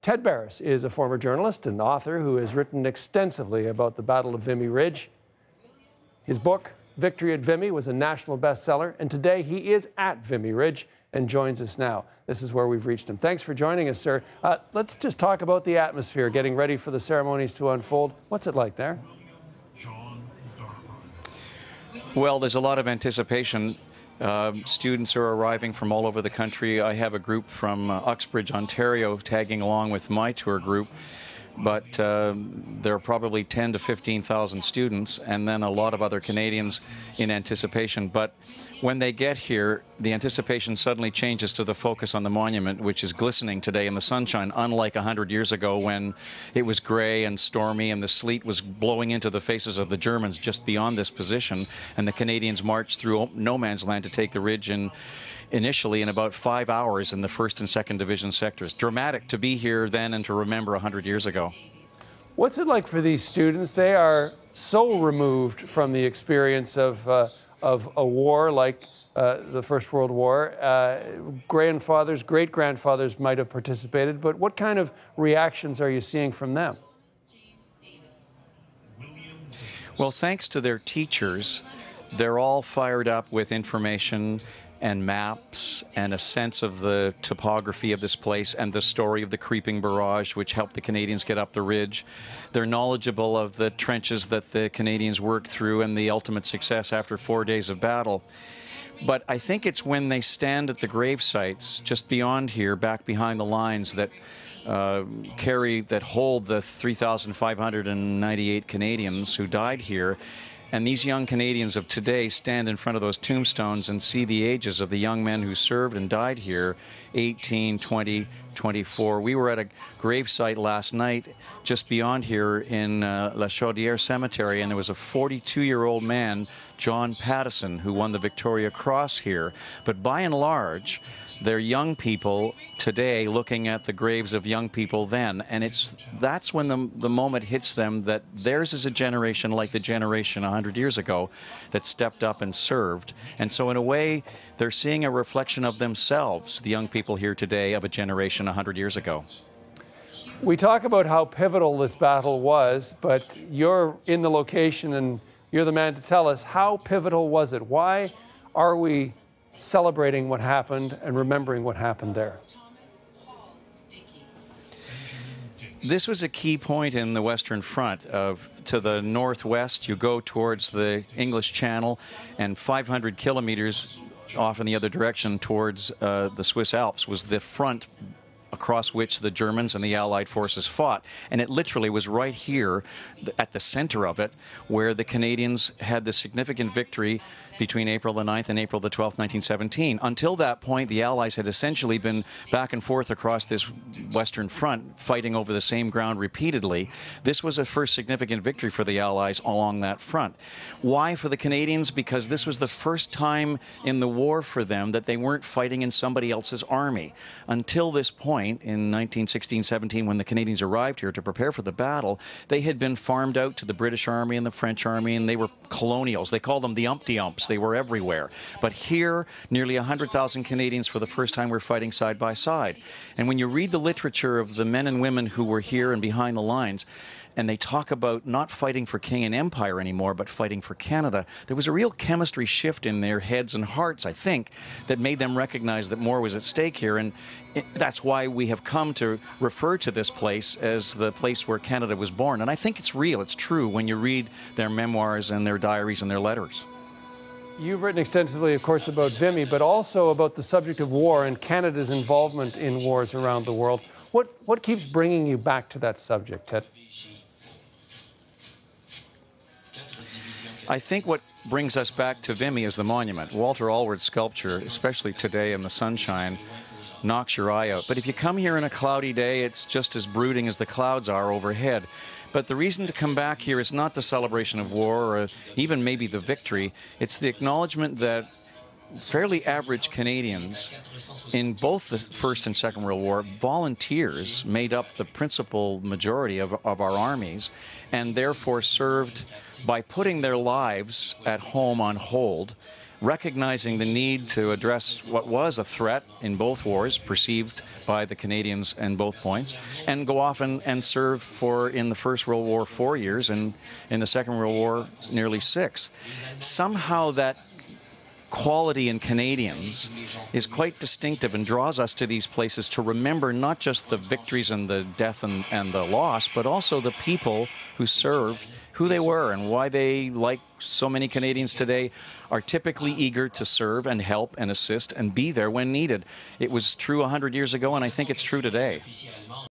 Ted Barris is a former journalist and author who has written extensively about the Battle of Vimy Ridge. His book, Victory at Vimy, was a national bestseller, and today he is at Vimy Ridge and joins us now. This is where we've reached him. Thanks for joining us, sir. Let's just talk about the atmosphere, getting ready for the ceremonies to unfold. What's it like there? Well, there's a lot of anticipation. Students are arriving from all over the country. I have a group from Uxbridge, Ontario, tagging along with my tour group. But there are probably 10 to 15,000 students, and then a lot of other Canadians in anticipation. But when they get here, the anticipation suddenly changes to the focus on the monument, which is glistening today in the sunshine, unlike 100 years ago when it was gray and stormy and the sleet was blowing into the faces of the Germans just beyond this position, and the Canadians marched through no man's land to take the ridge initially in about 5 hours in the 1st and 2nd Division sectors. Dramatic to be here then and to remember 100 years ago. What's it like for these students? They are so removed from the experience of a war like the First World War. Grandfathers, great-grandfathers might have participated, but what kind of reactions are you seeing from them? Well, thanks to their teachers, they're all fired up with information and maps and a sense of the topography of this place and the story of the creeping barrage, which helped the Canadians get up the ridge. They're knowledgeable of the trenches that the Canadians worked through and the ultimate success after 4 days of battle. But I think it's when they stand at the grave sites just beyond here, back behind the lines that hold the 3,598 Canadians who died here. And these young Canadians of today stand in front of those tombstones and see the ages of the young men who served and died here, 18, 20, 24. We were at a gravesite last night just beyond here in La Chaudière Cemetery, and there was a 42-year-old man, John Pattison, who won the Victoria Cross here. But by and large, they're young people today looking at the graves of young people then, and that's when the moment hits them that theirs is a generation like the generation 100 years ago that stepped up and served. And so in a way, they're seeing a reflection of themselves, the young people here today, of a generation 100 years ago. We talk about how pivotal this battle was, but you're in the location and you're the man to tell us, how pivotal was it? Why are we celebrating what happened and remembering what happened there? This was a key point in the Western Front. To the northwest, you go towards the English Channel, and 500 kilometers off in the other direction towards the Swiss Alps was the front across which the Germans and the Allied forces fought. And it literally was right here at the center of it where the Canadians had the significant victory between April the 9th and April the 12th, 1917. Until that point, the Allies had essentially been back and forth across this Western Front, fighting over the same ground repeatedly. This was a first significant victory for the Allies along that front. Why for the Canadians? Because this was the first time in the war for them that they weren't fighting in somebody else's army. Until this point, in 1916-17, when the Canadians arrived here to prepare for the battle, they had been farmed out to the British Army and the French Army, and they were colonials. They called them the Umpty-Umps. They were everywhere. But here, nearly 100,000 Canadians for the first time were fighting side by side. And when you read the literature of the men and women who were here and behind the lines, and they talk about not fighting for king and empire anymore, but fighting for Canada, there was a real chemistry shift in their heads and hearts, I think, that made them recognize that more was at stake here. And that's why we have come to refer to this place as the place where Canada was born. And I think it's real, it's true, when you read their memoirs and their diaries and their letters. You've written extensively, of course, about Vimy, but also about the subject of war and Canada's involvement in wars around the world. What keeps bringing you back to that subject, Ted? I think what brings us back to Vimy is the monument. Walter Allward's sculpture, especially today in the sunshine, knocks your eye out. But if you come here on a cloudy day, it's just as brooding as the clouds are overhead. But the reason to come back here is not the celebration of war or even maybe the victory. It's the acknowledgement that fairly average Canadians in both the First and Second World War, volunteers made up the principal majority of our armies, and therefore served by putting their lives at home on hold recognizing the need to address what was a threat in both wars, perceived by the Canadians in both points, and go off and serve for, in the First World War, 4 years, and in the Second World War, nearly 6. Somehow that quality in Canadians is quite distinctive and draws us to these places to remember not just the victories and the death and the loss, but also the people who served, who they were, and why they, like so many Canadians today, are typically eager to serve and help and assist and be there when needed. It was true 100 years ago, and I think it's true today.